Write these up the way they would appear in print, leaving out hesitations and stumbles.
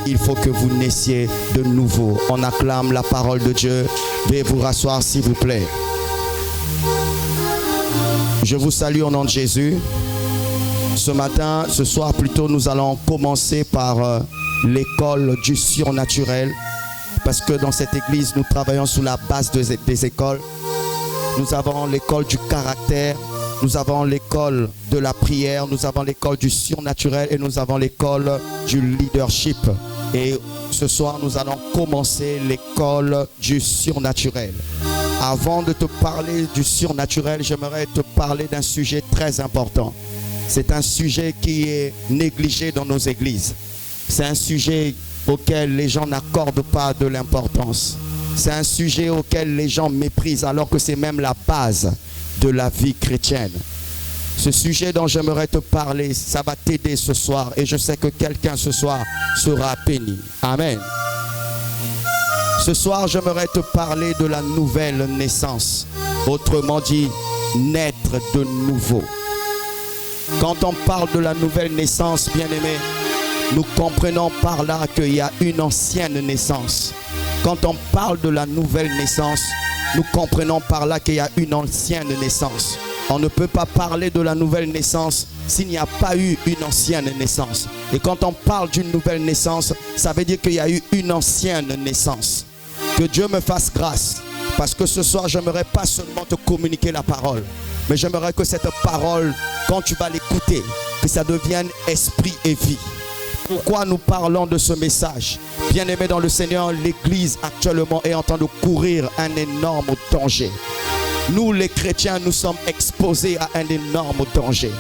il faut que vous naissiez de nouveau. On acclame la parole de Dieu. Veuillez vous rasseoir s'il vous plaît. Je vous salue au nom de Jésus. Ce soir plutôt, nous allons commencer par l'école du surnaturel. Parce que dans cette église, nous travaillons sous la base des écoles. Nous avons l'école du caractère, nous avons l'école de la prière, nous avons l'école du surnaturel et nous avons l'école du leadership. Et ce soir, nous allons commencer l'école du surnaturel. Avant de te parler du surnaturel, j'aimerais te parler d'un sujet très important. C'est un sujet qui est négligé dans nos églises. C'est un sujet auquel les gens n'accordent pas de l'importance. C'est un sujet auquel les gens méprisent alors que c'est même la base de la vie chrétienne. Ce sujet dont j'aimerais te parler, ça va t'aider ce soir et je sais que quelqu'un ce soir sera béni. Amen. Ce soir, j'aimerais te parler de la nouvelle naissance. Autrement dit, naître de nouveau. Quand on parle de la nouvelle naissance, bien-aimé, nous comprenons par là qu'il y a une ancienne naissance. Quand on parle de la nouvelle naissance, nous comprenons par là qu'il y a une ancienne naissance. On ne peut pas parler de la nouvelle naissance s'il n'y a pas eu une ancienne naissance. Et quand on parle d'une nouvelle naissance, ça veut dire qu'il y a eu une ancienne naissance. Que Dieu me fasse grâce. Parce que ce soir, j'aimerais pas seulement te communiquer la parole, mais j'aimerais que cette parole, quand tu vas l'écouter, que ça devienne esprit et vie. Pourquoi nous parlons de ce message? Bien-aimé dans le Seigneur, l'Église actuellement est en train de courir un énorme danger. Nous les chrétiens, nous sommes exposés à un énorme danger.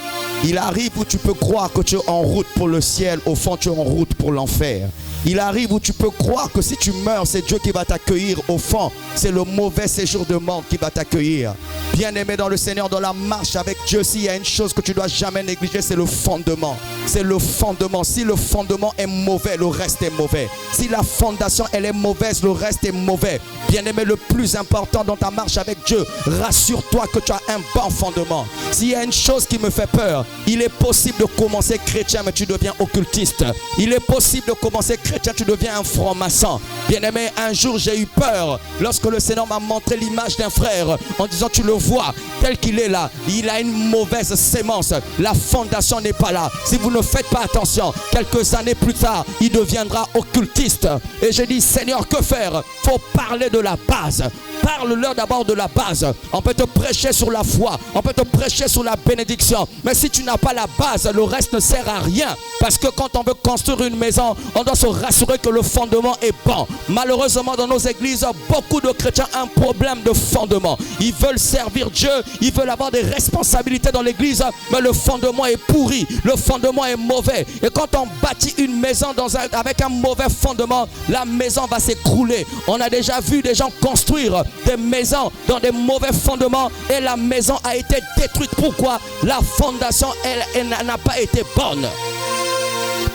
Il arrive où tu peux croire que tu es en route pour le ciel, au fond tu es en route pour l'enfer. Il arrive où tu peux croire que si tu meurs, c'est Dieu qui va t'accueillir. Au fond, c'est le mauvais séjour de mort qui va t'accueillir. Bien-aimé dans le Seigneur, dans la marche avec Dieu, s'il y a une chose que tu ne dois jamais négliger, c'est le fondement. C'est le fondement. Si le fondement est mauvais, le reste est mauvais. Si la fondation, elle est mauvaise, le reste est mauvais. Bien-aimé, le plus important dans ta marche avec Dieu, rassure-toi que tu as un bon fondement. S'il y a une chose qui me fait peur, il est possible de commencer chrétien, mais tu deviens occultiste. Il est possible de commencer chrétien, tu deviens un franc-maçon. Bien-aimé, un jour j'ai eu peur lorsque le Seigneur m'a montré l'image d'un frère en disant tu le vois tel qu'il est là, il a une mauvaise sémence, la fondation n'est pas là. Si vous ne faites pas attention, quelques années plus tard il deviendra occultiste. Et j'ai dit Seigneur, que faire? Faut parler de la base. Parle-leur d'abord de la base. On peut te prêcher sur la foi, on peut te prêcher sur la bénédiction, mais si tu n'as pas la base, le reste ne sert à rien. Parce que quand on veut construire une maison, on doit se rassurer que le fondement est bon. Malheureusement, dans nos églises, beaucoup de chrétiens ont un problème de fondement. Ils veulent servir Dieu, ils veulent avoir des responsabilités dans l'église, mais le fondement est pourri, le fondement est mauvais. Et quand on bâtit une maison avec un mauvais fondement, la maison va s'écrouler. On a déjà vu des gens construire des maisons dans des mauvais fondements et la maison a été détruite. Pourquoi? La fondation, elle n'a pas été bonne.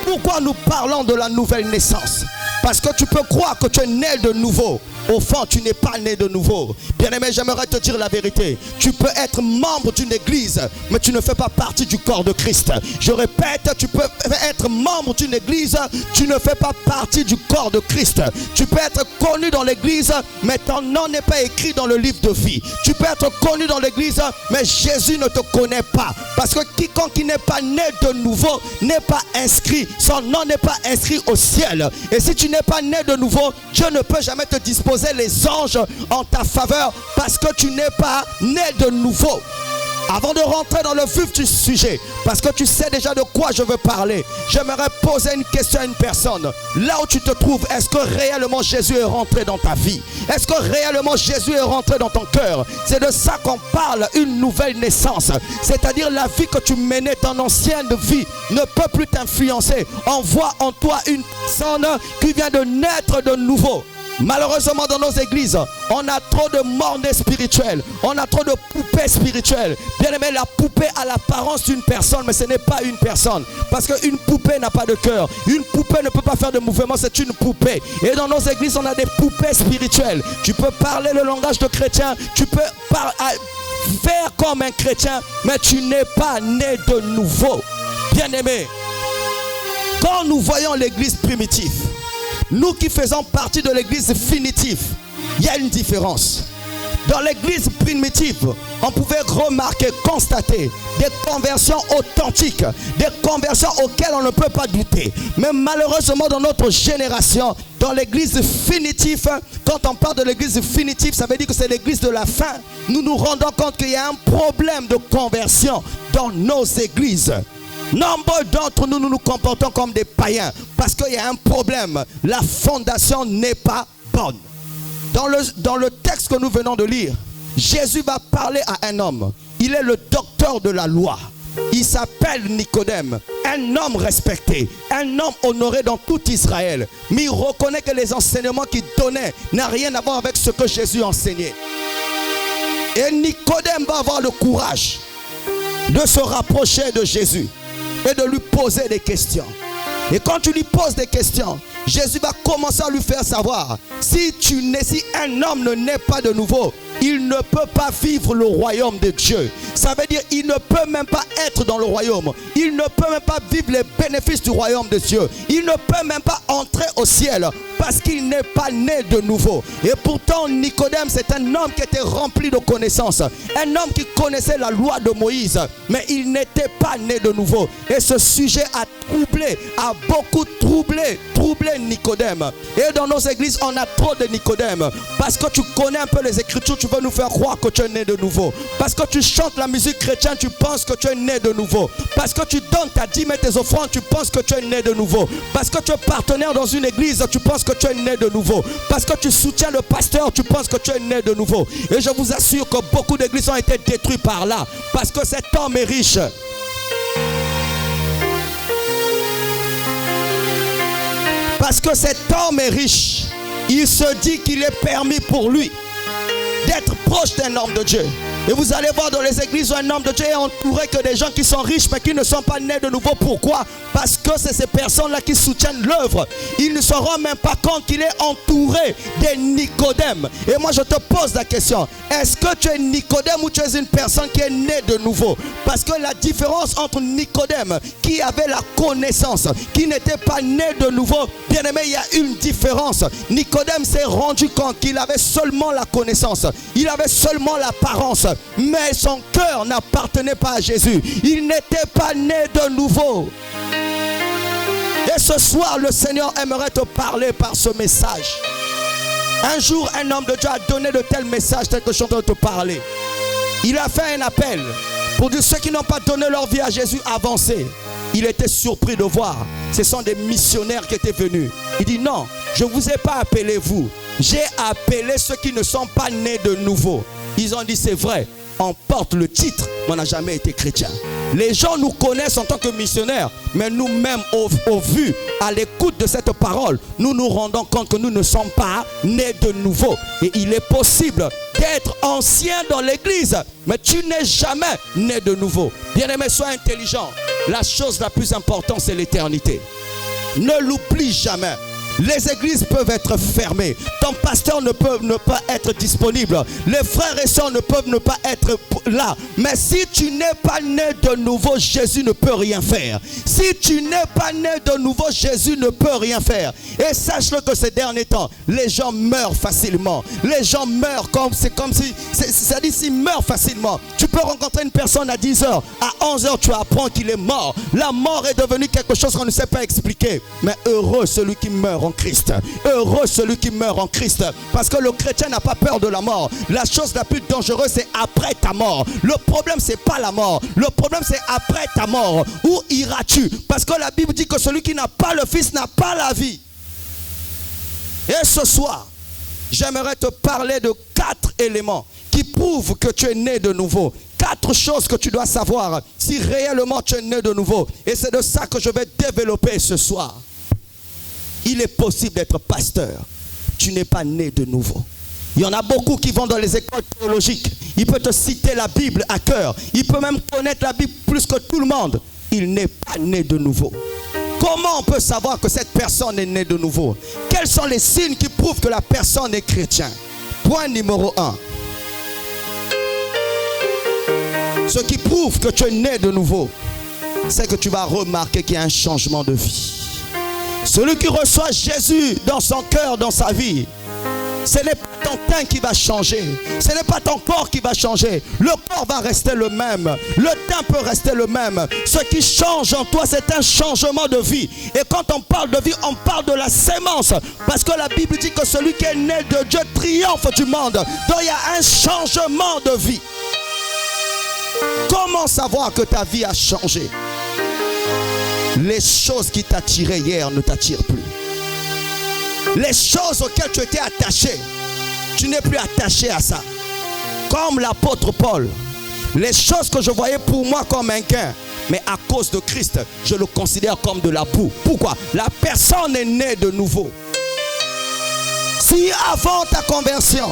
Pourquoi nous parlons de la nouvelle naissance? Parce que tu peux croire que tu es né de nouveau. Au fond, tu n'es pas né de nouveau. Bien-aimé, j'aimerais te dire la vérité. Tu peux être membre d'une église, mais tu ne fais pas partie du corps de Christ. Je répète, tu peux être membre d'une église, tu ne fais pas partie du corps de Christ. Tu peux être connu dans l'église, mais ton nom n'est pas écrit dans le livre de vie. Tu peux être connu dans l'église, mais Jésus ne te connaît pas. Parce que quiconque qui n'est pas né de nouveau n'est pas inscrit. Son nom n'est pas inscrit au ciel. Et si tu n'es pas né de nouveau, Dieu ne peut jamais te disposer les anges en ta faveur parce que tu n'es pas né de nouveau. Avant de rentrer dans le vif du sujet, parce que tu sais déjà de quoi je veux parler, j'aimerais poser une question à une personne. Là où tu te trouves, est-ce que réellement Jésus est rentré dans ta vie? Est-ce que réellement Jésus est rentré dans ton cœur? C'est de ça qu'on parle, une nouvelle naissance. C'est-à-dire la vie que tu menais, ton ancienne vie, ne peut plus t'influencer. On voit en toi une personne qui vient de naître de nouveau. Malheureusement, dans nos églises, on a trop de mornais spirituels, on a trop de poupées spirituelles. Bien aimé, la poupée a l'apparence d'une personne, mais ce n'est pas une personne. Parce qu'une poupée n'a pas de cœur. Une poupée ne peut pas faire de mouvement, c'est une poupée. Et dans nos églises, on a des poupées spirituelles. Tu peux parler le langage de chrétien, tu peux faire comme un chrétien, mais tu n'es pas né de nouveau. Bien aimé, Quand nous voyons l'église primitive, nous qui faisons partie de l'église finitive, il y a une différence. Dans l'église primitive, on pouvait remarquer, constater des conversions authentiques, des conversions auxquelles on ne peut pas douter. Mais malheureusement, dans notre génération, dans l'église finitive, quand on parle de l'église finitive, ça veut dire que c'est l'église de la fin. Nous nous rendons compte qu'il y a un problème de conversion dans nos églises. Nombre d'entre nous, nous nous comportons comme des païens parce qu'il y a un problème. La fondation n'est pas bonne. Dans le texte que nous venons de lire, Jésus va parler à un homme. Il est le docteur de la loi. Il s'appelle Nicodème, un homme respecté, un homme honoré dans tout Israël. Mais il reconnaît que les enseignements qu'il donnait n'ont rien à voir avec ce que Jésus enseignait. Et Nicodème va avoir le courage de se rapprocher de Jésus et de lui poser des questions. Et quand tu lui poses des questions, Jésus va commencer à lui faire savoir, si un homme ne naît pas de nouveau, il ne peut pas vivre le royaume de Dieu. Ça veut dire il ne peut même pas être dans le royaume. Il ne peut même pas vivre les bénéfices du royaume de Dieu. Il ne peut même pas entrer au ciel parce qu'il n'est pas né de nouveau. Et pourtant Nicodème, c'est un homme qui était rempli de connaissances. Un homme qui connaissait la loi de Moïse. Mais il n'était pas né de nouveau. Et ce sujet a beaucoup troublé Nicodème. Et dans nos églises, on a trop de Nicodème. Parce que tu connais un peu les Écritures, tu veux nous faire croire que tu es né de nouveau. Parce que tu chantes la musique chrétienne, tu penses que tu es né de nouveau. Parce que tu donnes ta dîme et tes offrandes, tu penses que tu es né de nouveau. Parce que tu es partenaire dans une église, tu penses que tu es né de nouveau. Parce que tu soutiens le pasteur, tu penses que tu es né de nouveau. Et je vous assure que beaucoup d'églises ont été détruites par là. Parce que cet homme est riche. Parce que cet homme est riche. Il se dit qu'il est permis pour lui d'être proche d'un homme de Dieu. Et vous allez voir dans les églises où un homme de Dieu est entouré que des gens qui sont riches mais qui ne sont pas nés de nouveau. Pourquoi? Parce que c'est ces personnes-là qui soutiennent l'œuvre. Ils ne se rendent même pas compte qu'il est entouré des Nicodèmes. Et moi je te pose la question, est-ce que tu es Nicodème ou tu es une personne qui est née de nouveau? Parce que la différence entre Nicodème qui avait la connaissance, qui n'était pas né de nouveau, bien aimé, il y a une différence. Nicodème s'est rendu compte qu'il avait seulement la connaissance, il avait seulement l'apparence, mais son cœur n'appartenait pas à Jésus. Il n'était pas né de nouveau. Et ce soir, le Seigneur aimerait te parler par ce message. Un jour, un homme de Dieu a donné de tels messages tels que je suis en train de te parler. Il a fait un appel pour dire ceux qui n'ont pas donné leur vie à Jésus, avancez. Il était surpris de voir, ce sont des missionnaires qui étaient venus. Il dit non, je ne vous ai pas appelé vous. J'ai appelé ceux qui ne sont pas nés de nouveau. Ils ont dit c'est vrai, on porte le titre, mais on n'a jamais été chrétien. Les gens nous connaissent en tant que missionnaires, mais nous-mêmes au vu, à l'écoute de cette parole, nous nous rendons compte que nous ne sommes pas nés de nouveau. Et il est possible d'être ancien dans l'église, mais tu n'es jamais né de nouveau. Bien-aimé, sois intelligent. La chose la plus importante, c'est l'éternité. Ne l'oublie jamais. Les églises peuvent être fermées. Ton pasteur ne peut ne pas être disponible. Les frères et sœurs ne peuvent ne pas être là. Mais si tu n'es pas né de nouveau, Jésus ne peut rien faire. Si tu n'es pas né de nouveau, Jésus ne peut rien faire. Et sache-le que ces derniers temps, les gens meurent facilement. Les gens meurent c'est comme si, ça dit s'ils meurent facilement. Tu peux rencontrer une personne à 10h, à 11h, tu apprends qu'il est mort. La mort est devenue quelque chose qu'on ne sait pas expliquer. Mais heureux celui qui meurt en Christ. Heureux celui qui meurt en Christ. Parce que le chrétien n'a pas peur de la mort. La chose la plus dangereuse, c'est après ta mort. Le problème, c'est pas la mort. Le problème, c'est après ta mort. Où iras-tu? Parce que la Bible dit que celui qui n'a pas le Fils n'a pas la vie. Et ce soir, j'aimerais te parler de 4 éléments qui prouvent que tu es né de nouveau. 4 choses que tu dois savoir si réellement tu es né de nouveau. Et c'est de ça que je vais développer ce soir. Il est possible d'être pasteur. Tu n'es pas né de nouveau. Il y en a beaucoup qui vont dans les écoles théologiques. Il peut te citer la Bible à cœur. Il peut même connaître la Bible plus que tout le monde. Il n'est pas né de nouveau. Comment on peut savoir que cette personne est née de nouveau? Quels sont les signes qui prouvent que la personne est chrétienne? Point numéro 1. Ce qui prouve que tu es né de nouveau, c'est que tu vas remarquer qu'il y a un changement de vie. Celui qui reçoit Jésus dans son cœur, dans sa vie, ce n'est pas ton teint qui va changer. Ce n'est pas ton corps qui va changer. Le corps va rester le même. Le teint peut rester le même. Ce qui change en toi, c'est un changement de vie. Et quand on parle de vie, on parle de la sémence. Parce que la Bible dit que celui qui est né de Dieu triomphe du monde. Donc il y a un changement de vie. Comment savoir que ta vie a changé? Les choses qui t'attiraient hier ne t'attirent plus. Les choses auxquelles tu étais attaché, tu n'es plus attaché à ça. Comme l'apôtre Paul, les choses que je voyais pour moi comme un gain, mais à cause de Christ, je le considère comme de la boue. Pourquoi? La personne est née de nouveau. Si avant ta conversion,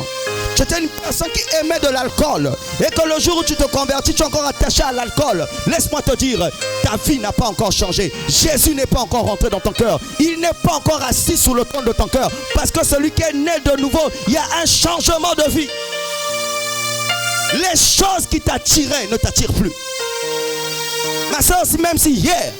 tu étais une personne qui aimait de l'alcool et que le jour où tu te convertis, tu es encore attaché à l'alcool, laisse-moi te dire, ta vie n'a pas encore changé. Jésus n'est pas encore rentré dans ton cœur. Il n'est pas encore assis sous le trône de ton cœur. Parce que celui qui est né de nouveau, il y a un changement de vie. Les choses qui t'attiraient ne t'attirent plus. Ma soeur, même si hier,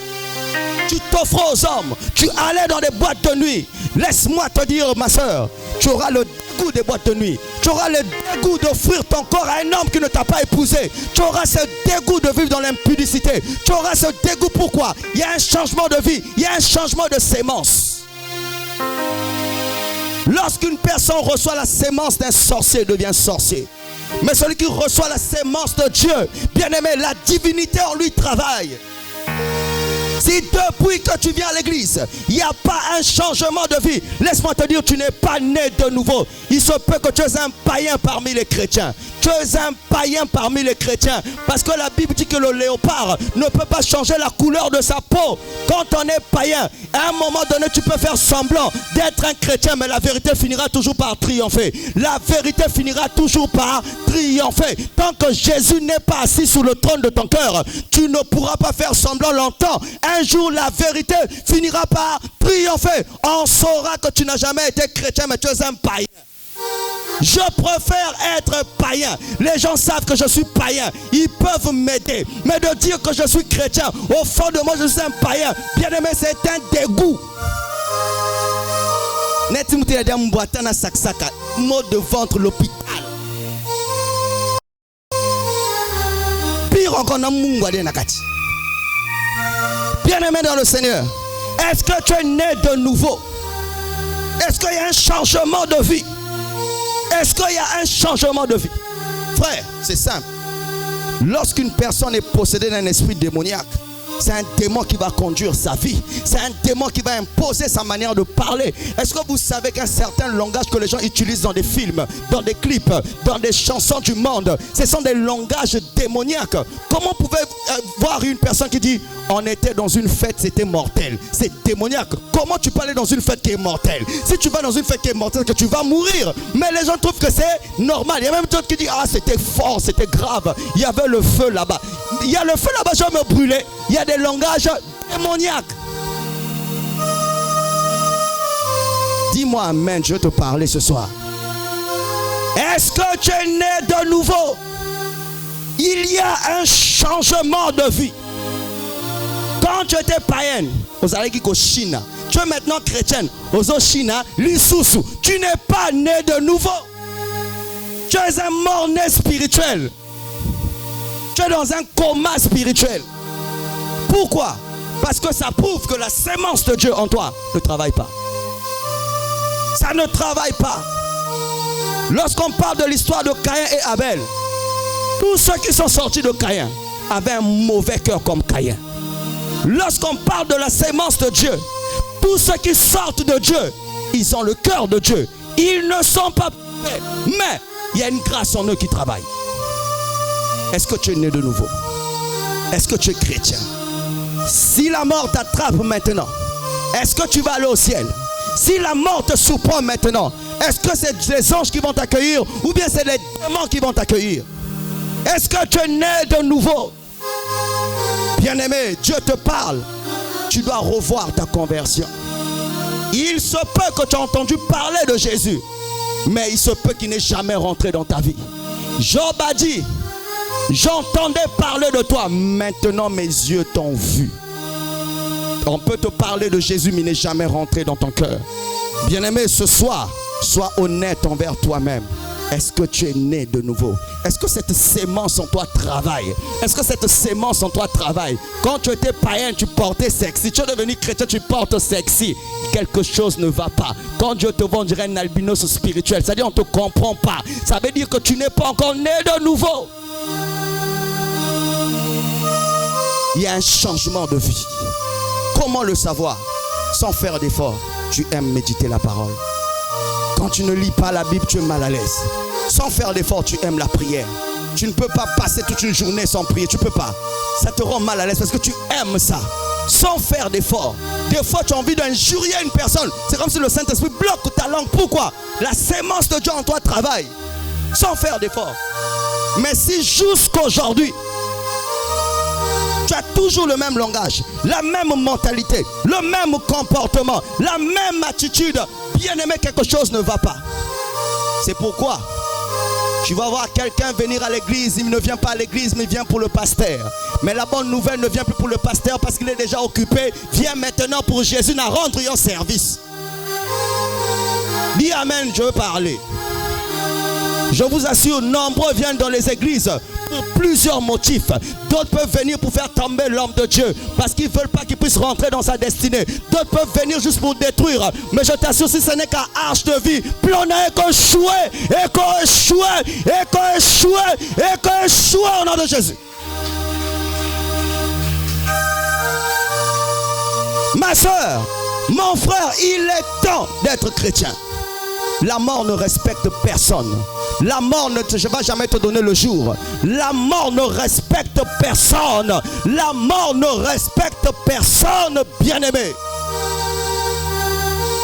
tu t'offres aux hommes, tu allais dans des boîtes de nuit, laisse-moi te dire, ma soeur, tu auras le dégoût des boîtes de nuit. Tu auras le dégoût d'offrir ton corps à un homme qui ne t'a pas épousé. Tu auras ce dégoût de vivre dans l'impudicité. Tu auras ce dégoût. Pourquoi? Il y a un changement de vie. Il y a un changement de sémence. Lorsqu'une personne reçoit la sémence d'un sorcier, il devient sorcier. Mais celui qui reçoit la sémence de Dieu, bien aimé, la divinité en lui travaille. Si depuis que tu viens à l'église, il n'y a pas un changement de vie, laisse-moi te dire, tu n'es pas né de nouveau. Il se peut que tu es un païen parmi les chrétiens. Tu es un païen parmi les chrétiens. Parce que la Bible dit que le léopard ne peut pas changer la couleur de sa peau. Quand on est païen, à un moment donné, tu peux faire semblant d'être un chrétien, mais la vérité finira toujours par triompher. La vérité finira toujours par triompher. Tant que Jésus n'est pas assis sous le trône de ton cœur, tu ne pourras pas faire semblant longtemps. Un jour, la vérité finira par triompher. On saura que tu n'as jamais été chrétien, mais tu es un païen. Je préfère être païen. Les gens savent que je suis païen. Ils peuvent m'aider. Mais de dire que je suis chrétien, au fond de moi, je suis un païen. Bien aimé, c'est un dégoût. Mot de ventre, l'hôpital. Pire encore, bien aimé dans le Seigneur, est-ce que tu es né de nouveau? Est-ce qu'il y a un changement de vie? Est-ce qu'il y a un changement de vie? Frère, c'est simple. Lorsqu'une personne est possédée d'un esprit démoniaque, c'est un démon qui va conduire sa vie. C'est un démon qui va imposer sa manière de parler. Est-ce que vous savez qu'un certain langage que les gens utilisent dans des films, dans des clips, dans des chansons du monde, ce sont des langages démoniaques? Comment pouvez-vous voir une personne qui dit « On était dans une fête, c'était mortel ». C'est démoniaque. Comment tu peux aller dans une fête qui est mortelle? Si tu vas dans une fête qui est mortelle, que tu vas mourir. Mais les gens trouvent que c'est normal. Il y a même d'autres qui disent « Ah, c'était fort, c'était grave. Il y avait le feu là-bas. Il y a le feu là-bas, je vais me brûler. » Il y a des langages démoniaques. Dis-moi amen, je vais te parler ce soir. Est-ce que tu es né de nouveau? Il y a un changement de vie. Quand tu étais païenne, Chine, tu es maintenant chrétienne, tu n'es pas né de nouveau. Tu es un mort-né spirituel. Tu es dans un coma spirituel. Pourquoi? Parce que ça prouve que la sémence de Dieu en toi ne travaille pas. Ça ne travaille pas. Lorsqu'on parle de l'histoire de Caïn et Abel, tous ceux qui sont sortis de Caïn avaient un mauvais cœur comme Caïn. Lorsqu'on parle de la sémence de Dieu, tous ceux qui sortent de Dieu, ils ont le cœur de Dieu. Ils ne sont pas parfaits, mais il y a une grâce en eux qui travaille. Est-ce que tu es né de nouveau? Est-ce que tu es chrétien? Si la mort t'attrape maintenant, est-ce que tu vas aller au ciel? Si la mort te surprend maintenant, est-ce que c'est les anges qui vont t'accueillir ou bien c'est les démons qui vont t'accueillir? Est-ce que tu es né de nouveau? Bien-aimé, Dieu te parle. Tu dois revoir ta conversion. Il se peut que tu aies entendu parler de Jésus, mais il se peut qu'il n'ait jamais rentré dans ta vie. Job a dit, j'entendais parler de toi, maintenant mes yeux t'ont vu. On peut te parler de Jésus, mais il n'est jamais rentré dans ton cœur. Bien-aimé, ce soir, sois honnête envers toi-même. Est-ce que tu es né de nouveau? Est-ce que cette sémence en toi travaille? Est-ce que cette sémence en toi travaille? Quand tu étais païen, tu portais sexy. Tu es devenu chrétien, tu portes sexy. Quelque chose ne va pas. Quand Dieu te vend, on dirait un albinos spirituel. C'est-à-dire, on ne te comprend pas. Ça veut dire que tu n'es pas encore né de nouveau. Il y a un changement de vie. Comment le savoir? Sans faire d'effort. Tu aimes méditer la parole. Quand tu ne lis pas la Bible, tu es mal à l'aise. Sans faire d'effort, tu aimes la prière. Tu ne peux pas passer toute une journée sans prier. Tu ne peux pas. Ça te rend mal à l'aise parce que tu aimes ça. Sans faire d'effort. Des fois, tu as envie d'injurier une personne. C'est comme si le Saint-Esprit bloque ta langue. Pourquoi? La sémence de Dieu en toi travaille. Sans faire d'effort. Mais si jusqu'aujourd'hui, tu as toujours le même langage, la même mentalité, le même comportement, la même attitude, bien aimé, quelque chose ne va pas. C'est pourquoi tu vas voir quelqu'un venir à l'église, il ne vient pas à l'église, mais il vient pour le pasteur. Mais la bonne nouvelle ne vient plus pour le pasteur parce qu'il est déjà occupé. Viens maintenant pour Jésus, à rendre un service. Dis amen, je veux parler. Je vous assure, nombreux viennent dans les églises pour plusieurs motifs. D'autres peuvent venir pour faire tomber l'homme de Dieu parce qu'ils ne veulent pas qu'il puisse rentrer dans sa destinée. D'autres peuvent venir juste pour détruire. Mais je t'assure, si ce n'est qu'un arche de vie, plus on a échoué au nom de Jésus. Ma soeur, mon frère, il est temps d'être chrétien. La mort ne respecte personne. La mort ne je ne vais jamais te donner le jour. La mort ne respecte personne. La mort ne respecte personne, bien-aimé.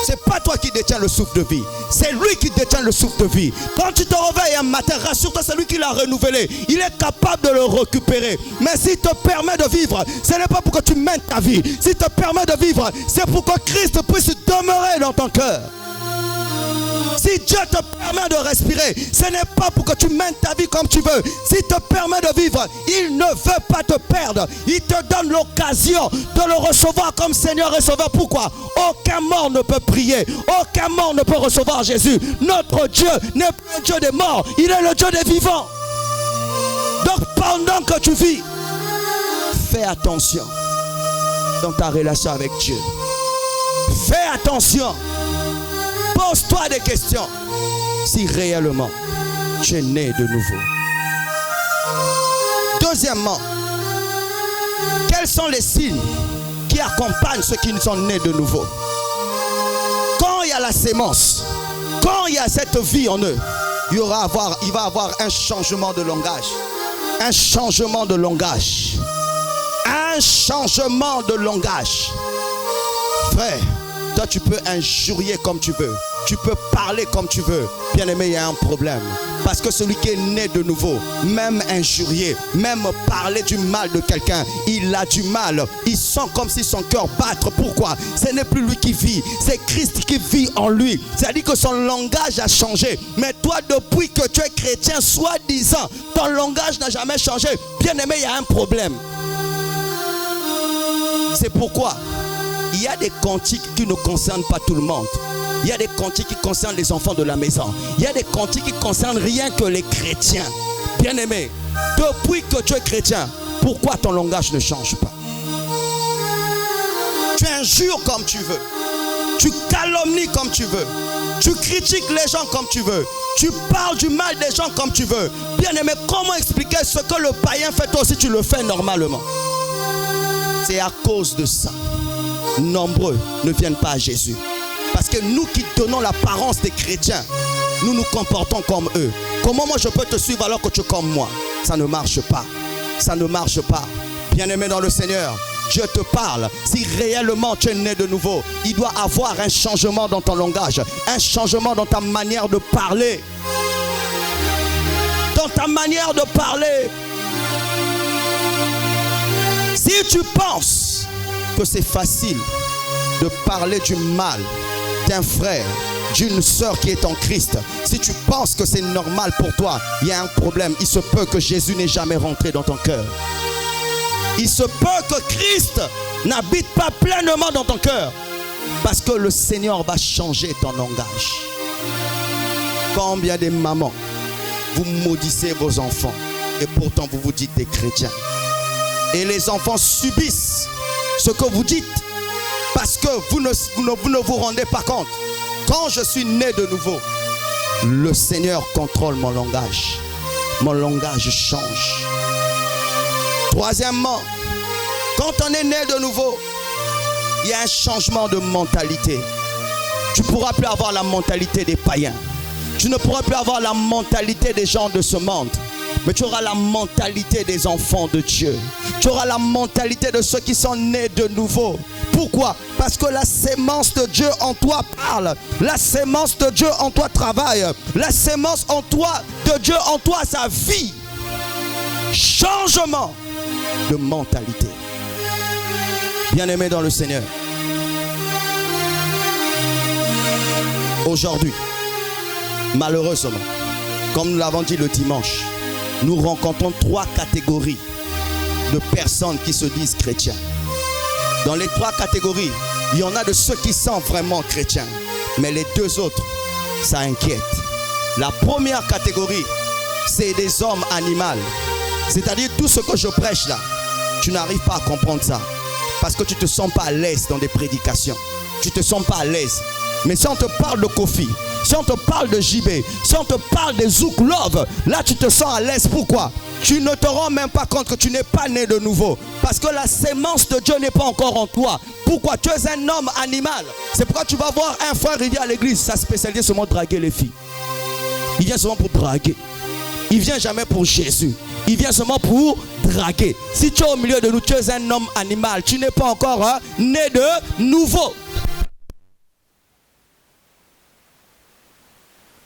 C'est pas toi qui détiens le souffle de vie. C'est lui qui détient le souffle de vie. Quand tu te réveilles un matin, rassure-toi, c'est lui qui l'a renouvelé. Il est capable de le récupérer. Mais s'il te permet de vivre, ce n'est pas pour que tu mènes ta vie. S'il te permet de vivre, c'est pour que Christ puisse demeurer dans ton cœur. Si Dieu te permet de respirer, ce n'est pas pour que tu mènes ta vie comme tu veux. S'il te permet de vivre, il ne veut pas te perdre. Il te donne l'occasion de le recevoir comme Seigneur et Sauveur. Pourquoi? Aucun mort ne peut prier. Aucun mort ne peut recevoir Jésus. Notre Dieu n'est pas un Dieu des morts. Il est le Dieu des vivants. Donc pendant que tu vis, fais attention dans ta relation avec Dieu. Fais attention. Pose-toi des questions si réellement tu es né de nouveau. Deuxièmement, quels sont les signes qui accompagnent ceux qui sont nés de nouveau? Quand il y a la sémence, quand il y a cette vie en eux, il va avoir un changement de langage. Un changement de langage. Un changement de langage. Frère, toi tu peux injurier comme tu veux. Tu peux parler comme tu veux. Bien aimé, il y a un problème. Parce que celui qui est né de nouveau, même injurier, même parler du mal de quelqu'un, il a du mal. Il sent comme si son cœur battre. Pourquoi? Ce n'est plus lui qui vit. C'est Christ qui vit en lui. C'est-à-dire que son langage a changé. Mais toi, depuis que tu es chrétien, soi-disant, ton langage n'a jamais changé. Bien aimé, il y a un problème. C'est pourquoi il y a des cantiques qui ne concernent pas tout le monde. Il y a des cantiques qui concernent les enfants de la maison. Il y a des cantiques qui concernent rien que les chrétiens. Bien-aimé, depuis que tu es chrétien, pourquoi ton langage ne change pas? Tu injures comme tu veux. Tu calomnies comme tu veux. Tu critiques les gens comme tu veux. Tu parles du mal des gens comme tu veux. Bien-aimé, comment expliquer ce que le païen fait, toi aussi tu le fais normalement? C'est à cause de ça. Nombreux ne viennent pas à Jésus. Parce que nous qui donnons l'apparence des chrétiens, nous nous comportons comme eux. Comment moi je peux te suivre alors que tu es comme moi? Ça ne marche pas. Ça ne marche pas. Bien-aimé dans le Seigneur, Dieu te parle. Si réellement tu es né de nouveau, il doit avoir un changement dans ton langage. Un changement dans ta manière de parler. Dans ta manière de parler. Si tu penses que c'est facile de parler du mal d'un frère, d'une sœur qui est en Christ, si tu penses que c'est normal pour toi, il y a un problème. Il se peut que Jésus n'ait jamais rentré dans ton cœur. Il se peut que Christ n'habite pas pleinement dans ton cœur. Parce que le Seigneur va changer ton langage. Combien de mamans, vous maudissez vos enfants et pourtant vous vous dites des chrétiens. Et les enfants subissent ce que vous dites parce que vous ne vous rendez pas compte. Quand je suis né de nouveau, le Seigneur contrôle mon langage. Mon langage change. Troisièmement, quand on est né de nouveau, il y a un changement de mentalité. Tu ne pourras plus avoir la mentalité des païens. Tu ne pourras plus avoir la mentalité des gens de ce monde. Mais tu auras la mentalité des enfants de Dieu. Tu auras la mentalité de ceux qui sont nés de nouveau. Pourquoi? Parce que la sémence de Dieu en toi parle. La sémence de Dieu en toi travaille. La sémence en toi, de Dieu en toi, sa vie. Changement de mentalité. Bien-aimé dans le Seigneur. Aujourd'hui, malheureusement, comme nous l'avons dit le dimanche, nous rencontrons 3 catégories de personnes qui se disent chrétiens. Dans les 3 catégories, il y en a de ceux qui sont vraiment chrétiens. Mais les 2 autres, ça inquiète. La première catégorie, c'est des hommes animaux. C'est-à-dire tout ce que je prêche là, tu n'arrives pas à comprendre ça. Parce que tu ne te sens pas à l'aise dans des prédications. Tu ne te sens pas à l'aise. Mais si on te parle de Kofi, si on te parle de JB, si on te parle de Zouk Love, là tu te sens à l'aise. Pourquoi? Tu ne te rends même pas compte que tu n'es pas né de nouveau. Parce que la sémence de Dieu n'est pas encore en toi. Pourquoi? Tu es un homme animal. C'est pourquoi tu vas voir un frère, il vient à l'église, sa spécialité c'est seulement draguer les filles. Il vient seulement pour draguer. Il vient jamais pour Jésus. Il vient seulement pour draguer. Si tu es au milieu de nous, tu es un homme animal. Tu n'es pas encore né de nouveau.